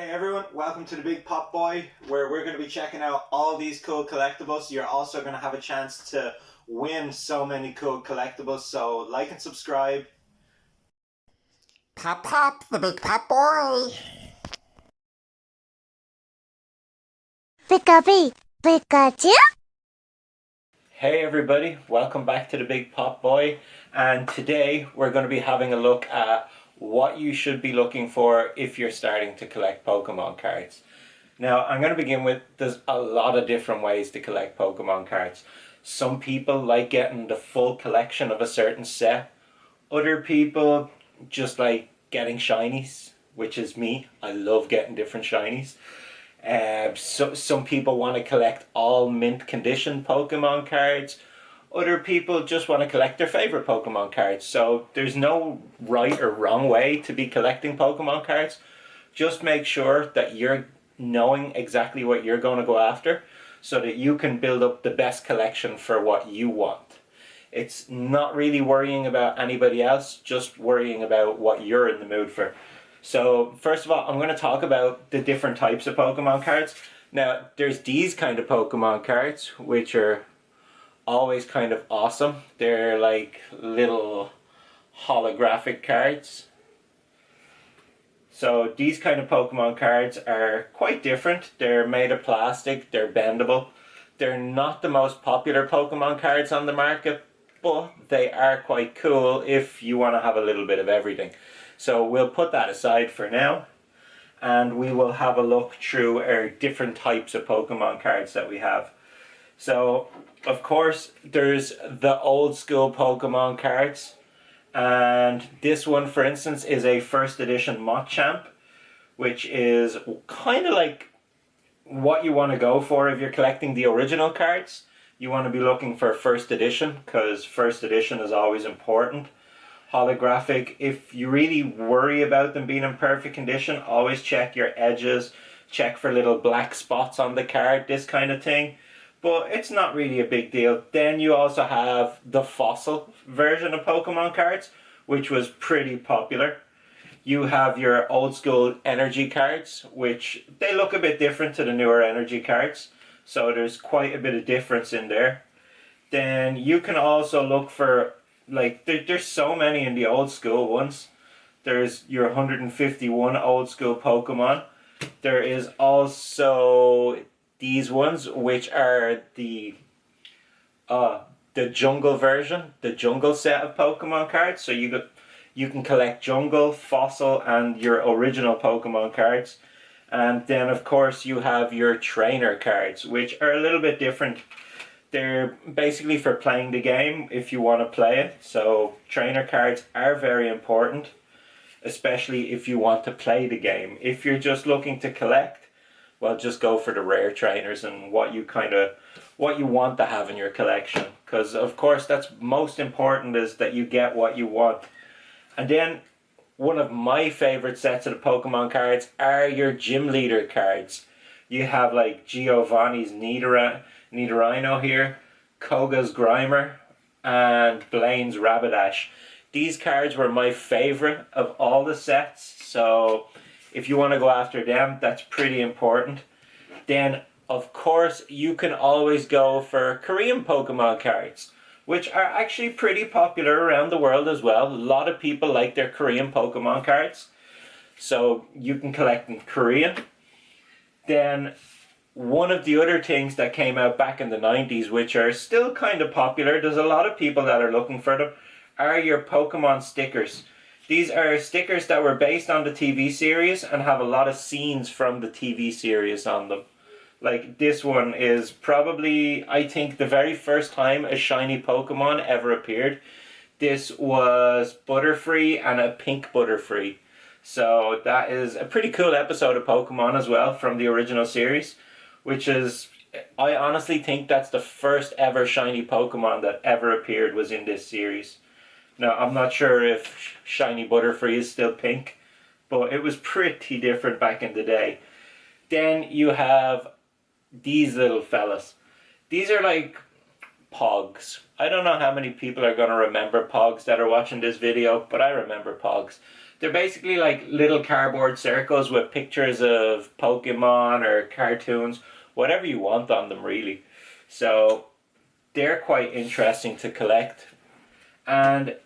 Hey everyone, welcome to the Big Pop Boy, where we're going to be checking out all these cool collectibles. You're also going to have a chance to win so many cool collectibles, so like and subscribe. Pop Pop, the Big Pop Boy. Pikachu, Pikachu. Hey everybody, welcome back to the Big Pop Boy, and today we're going to be having a look at what you should be looking for if you're starting to collect Pokemon cards. Now, I'm going to begin with, there's a lot of different ways to collect Pokemon cards. Some people like getting the full collection of a certain set. Other people just like getting shinies, which is me. I love getting different shinies. Some people want to collect all mint condition Pokemon cards. Other people just want to collect their favorite Pokemon cards. So there's no right or wrong way to be collecting Pokemon cards. Just make sure that you're knowing exactly what you're going to go after so that you can build up the best collection for what you want. It's not really worrying about anybody else, just worrying about what you're in the mood for. So first of all, I'm going to talk about the different types of Pokemon cards. Now, there's these kind of Pokemon cards, which are always kind of awesome. They're like little holographic cards. So these kind of Pokemon cards are quite different. They're made of plastic, they're bendable. They're not the most popular Pokemon cards on the market, but they are quite cool if you want to have a little bit of everything. So we'll put that aside for now, and we will have a look through our different types of Pokemon cards that we have. So, of course, there's the old school Pokemon cards. And this one, for instance, is a first edition Machamp, which is kind of like what you want to go for if you're collecting the original cards. You want to be looking for first edition, because first edition is always important. Holographic, if you really worry about them being in perfect condition, always check your edges, check for little black spots on the card, this kind of thing. But it's not really a big deal. Then you also have the Fossil version of Pokemon cards, which was pretty popular. You have your old school energy cards, which they look a bit different to the newer energy cards. So there's quite a bit of difference in there. Then you can also look for, like, there's so many in the old school ones. There's your 151 old school Pokemon. There is also these ones, which are the Jungle version, the Jungle set of Pokemon cards. So you can collect Jungle, Fossil, and your original Pokemon cards. And then, of course, you have your trainer cards, which are a little bit different. They're basically for playing the game if you want to play it. So trainer cards are very important, especially if you want to play the game. If you're just looking to collect, well, just go for the rare trainers and what you want to have in your collection. Because of course that's most important, is that you get what you want. And then one of my favorite sets of the Pokemon cards are your gym leader cards. You have like Giovanni's Nidorino here, Koga's Grimer, and Blaine's Rapidash. These cards were my favorite of all the sets, so if you want to go after them, that's pretty important. Then, of course, you can always go for Korean Pokemon cards, which are actually pretty popular around the world as well. A lot of people like their Korean Pokemon cards, so you can collect in Korean. Then, one of the other things that came out back in the 90s, which are still kind of popular, there's a lot of people that are looking for them, are your Pokemon stickers. These are stickers that were based on the TV series and have a lot of scenes from the TV series on them. Like this one is probably, I think, the very first time a shiny Pokemon ever appeared. This was Butterfree and a pink Butterfree. So that is a pretty cool episode of Pokemon as well from the original series, which is, I honestly think that's the first ever shiny Pokemon that ever appeared was in this series. Now, I'm not sure if shiny Butterfree is still pink, but it was pretty different back in the day. Then you have these little fellas. These are like Pogs. I don't know how many people are going to remember Pogs that are watching this video, but I remember Pogs. They're basically like little cardboard circles with pictures of Pokemon or cartoons, whatever you want on them really. So they're quite interesting to collect. And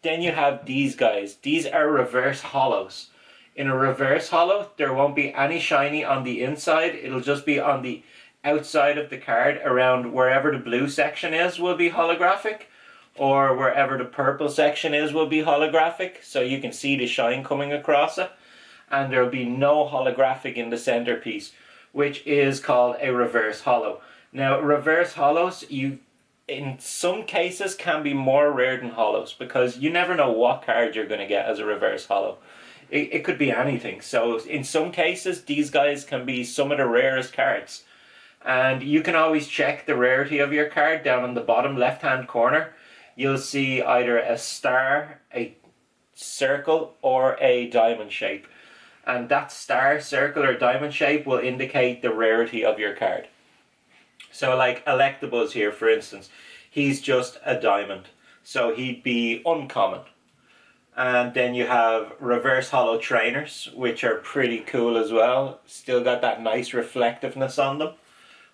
then you have these guys. These are reverse holos. In a reverse holo, there won't be any shiny on the inside. It'll just be on the outside of the card, around wherever the blue section is will be holographic, or wherever the purple section is will be holographic, so you can see the shine coming across it. And there'll be no holographic in the centerpiece, which is called a reverse holo. Now, reverse holos, in some cases can be more rare than holos, because you never know what card you're going to get as a reverse holo. It could be anything. So in some cases, these guys can be some of the rarest cards. And you can always check the rarity of your card down on the bottom left hand corner. You'll see either a star, a circle, or a diamond shape. And that star, circle, or diamond shape will indicate the rarity of your card. So like Electabuzz here, for instance, he's just a diamond. So he'd be uncommon. And then you have reverse holo trainers, which are pretty cool as well. Still got that nice reflectiveness on them,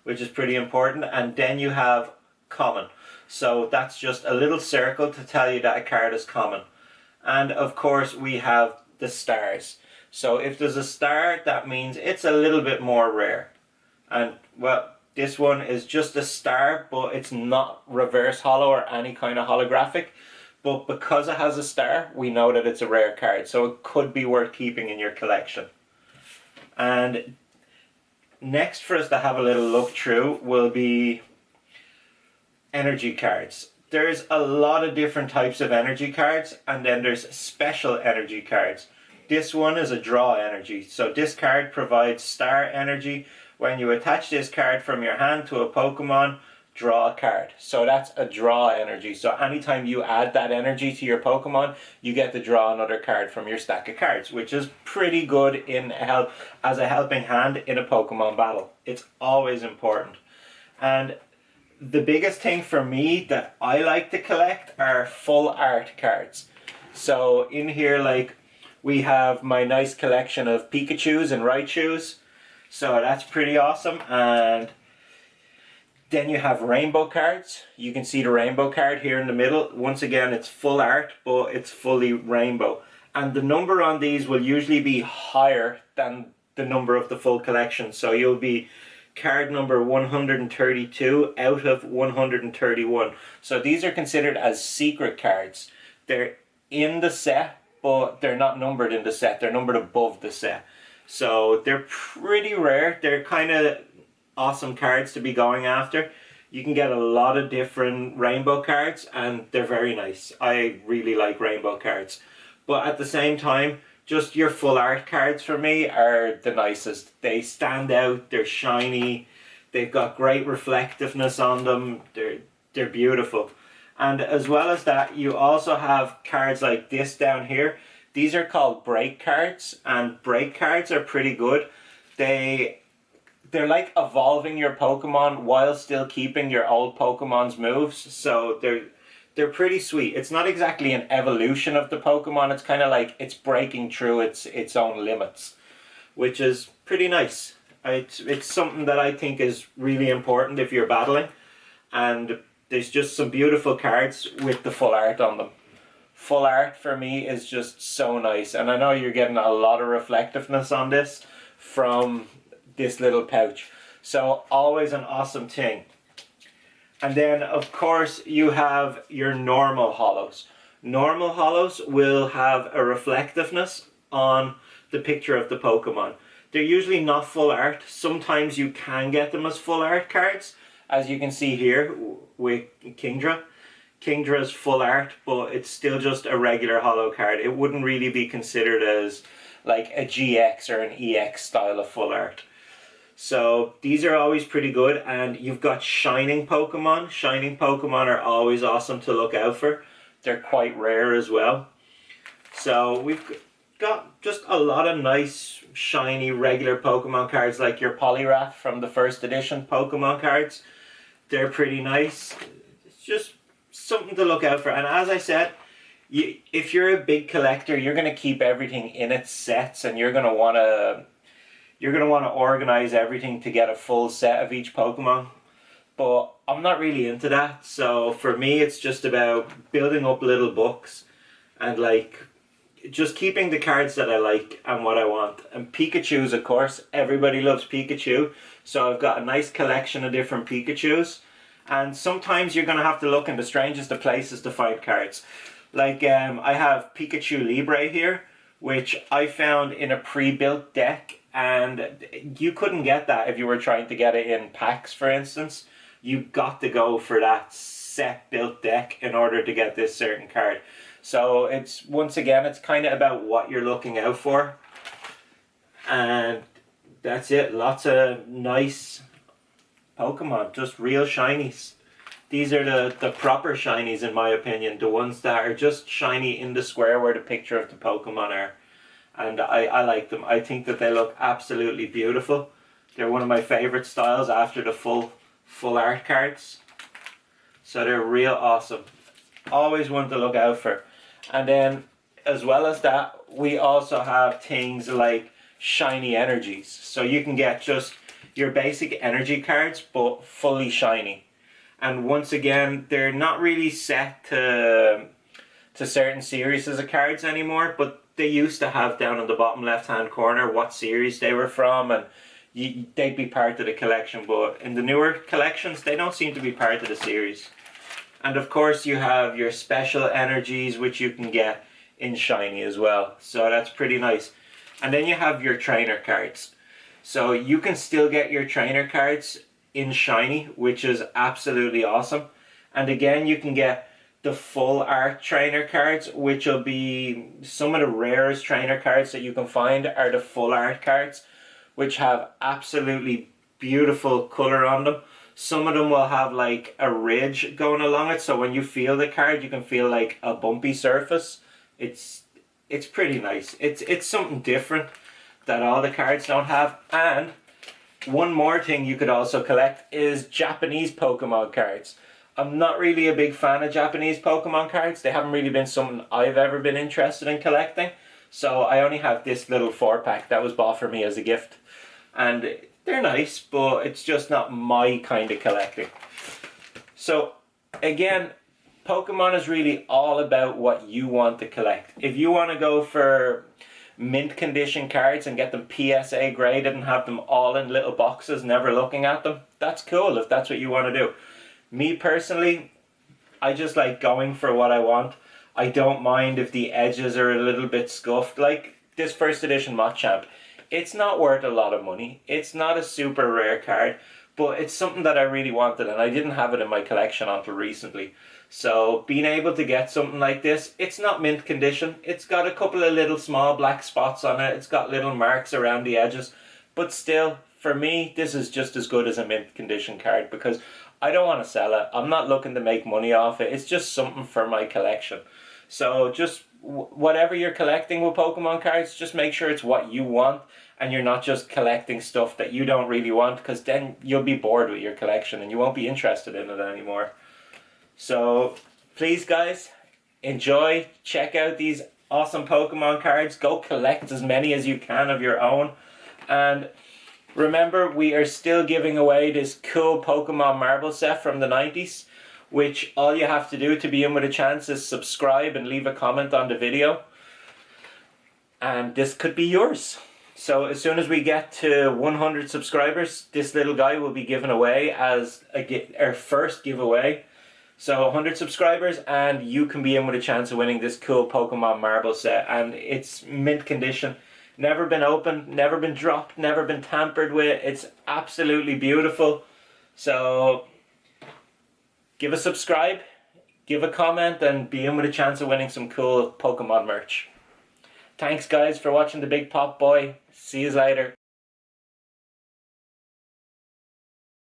which is pretty important. And then you have common. So that's just a little circle to tell you that a card is common. And of course we have the stars. So if there's a star, that means it's a little bit more rare. And well, this one is just a star, but it's not reverse holo or any kind of holographic. But because it has a star, we know that it's a rare card. So it could be worth keeping in your collection. And next for us to have a little look through will be energy cards. There's a lot of different types of energy cards, and then there's special energy cards. This one is a draw energy. So this card provides star energy. When you attach this card from your hand to a Pokemon, draw a card. So that's a draw energy. So anytime you add that energy to your Pokemon, you get to draw another card from your stack of cards, which is pretty good as a helping hand in a Pokemon battle. It's always important. And the biggest thing for me that I like to collect are full art cards. So in here, like, we have my nice collection of Pikachus and Raichus. So that's pretty awesome. And then you have rainbow cards. You can see the rainbow card here in the middle. Once again, it's full art, but it's fully rainbow. And the number on these will usually be higher than the number of the full collection. So you'll be card number 132 out of 131. So these are considered as secret cards. They're in the set, but they're not numbered in the set. They're numbered above the set. So they're pretty rare. They're kind of awesome cards to be going after. You can get a lot of different rainbow cards, and they're very nice. I really like rainbow cards. But at the same time, just your full art cards for me are the nicest. They stand out, they're shiny, they've got great reflectiveness on them, they're beautiful. And as well as that, you also have cards like this down here. These are called break cards, and break cards are pretty good. They're like evolving your Pokemon while still keeping your old Pokemon's moves. So they're pretty sweet. It's not exactly an evolution of the Pokemon. It's kind of like it's breaking through its own limits, which is pretty nice. It's something that I think is really important if you're battling. And there's just some beautiful cards with the full art on them. Full art for me is just so nice. And I know you're getting a lot of reflectiveness on this from this little pouch. So always an awesome thing. And then of course you have your normal holos. Normal holos will have a reflectiveness on the picture of the Pokemon. They're usually not full art. Sometimes you can get them as full art cards, as you can see here with Kingdra. Kingdra's full art, but it's still just a regular holo card. It wouldn't really be considered as like a GX or an EX style of full art. So these are always pretty good. And you've got shining Pokemon. Shining Pokemon are always awesome to look out for. They're quite rare as well. So we've got just a lot of nice shiny regular Pokemon cards, like your Poliwrath from the first edition Pokemon cards. They're pretty nice. It's just something to look out for. And as I said, if you're a big collector, you're going to keep everything in its sets, and you're going to want to organize everything to get a full set of each Pokemon. But I'm not really into that. So for me, it's just about building up little books and like just keeping the cards that I like and what I want. And Pikachu's, of course, everybody loves Pikachu. So I've got a nice collection of different Pikachus. And sometimes you're going to have to look in the strangest of places to find cards. Like I have Pikachu Libre here, which I found in a pre-built deck. And you couldn't get that if you were trying to get it in packs, for instance. You got to go for that set built deck in order to get this certain card. So it's, once again, it's kind of about what you're looking out for. And that's it. Lots of nice Pokemon, just real shinies. These are the proper shinies in my opinion. The ones that are just shiny in the square where the picture of the Pokemon are. And I like them. I think that they look absolutely beautiful. They're one of my favorite styles after the full art cards. So they're real awesome. Always one to look out for. And then, as well as that, we also have things like shiny energies. So you can get just your basic energy cards, but fully shiny. And once again, they're not really set to certain series of cards anymore, but they used to have down on the bottom left-hand corner what series they were from, and they'd be part of the collection. But in the newer collections, they don't seem to be part of the series. And of course you have your special energies, which you can get in shiny as well. So that's pretty nice. And then you have your trainer cards. So you can still get your trainer cards in shiny, which is absolutely awesome. And again, you can get the full art trainer cards, which will be some of the rarest trainer cards that you can find are the full art cards, which have absolutely beautiful color on them. Some of them will have like a ridge going along it, so when you feel the card, you can feel like a bumpy surface. It's pretty nice. It's something different that all the cards don't have. And one more thing you could also collect is Japanese Pokemon cards. I'm not really a big fan of Japanese Pokemon cards. They haven't really been something I've ever been interested in collecting. So I only have this little 4-pack that was bought for me as a gift. And they're nice, but it's just not my kind of collecting. So again, Pokemon is really all about what you want to collect. If you want to go for mint condition cards and get them PSA graded and have them all in little boxes, never looking at them, that's cool if that's what you want to do. Me personally, I just like going for what I want. I don't mind if the edges are a little bit scuffed. Like this first edition Machamp, it's not worth a lot of money. It's not a super rare card, but it's something that I really wanted, and I didn't have it in my collection until recently. So being able to get something like this, it's not mint condition. It's got a couple of little small black spots on it. It's got little marks around the edges. But still, for me, this is just as good as a mint condition card because I don't want to sell it. I'm not looking to make money off it. It's just something for my collection. So just whatever you're collecting with Pokemon cards, just make sure it's what you want and you're not just collecting stuff that you don't really want, because then you'll be bored with your collection and you won't be interested in it anymore. So please guys, enjoy, check out these awesome Pokemon cards, go collect as many as you can of your own, and remember we are still giving away this cool Pokemon marble set from the 90s, which all you have to do to be in with a chance is subscribe and leave a comment on the video, and this could be yours. So as soon as we get to 100 subscribers, this little guy will be given away as our first giveaway. So 100 subscribers and you can be in with a chance of winning this cool Pokemon marble set, and it's mint condition, never been opened, never been dropped, never been tampered with. It's absolutely beautiful. So give a subscribe, give a comment, and be in with a chance of winning some cool Pokemon merch. Thanks guys for watching the Big Pop Boy. See you later.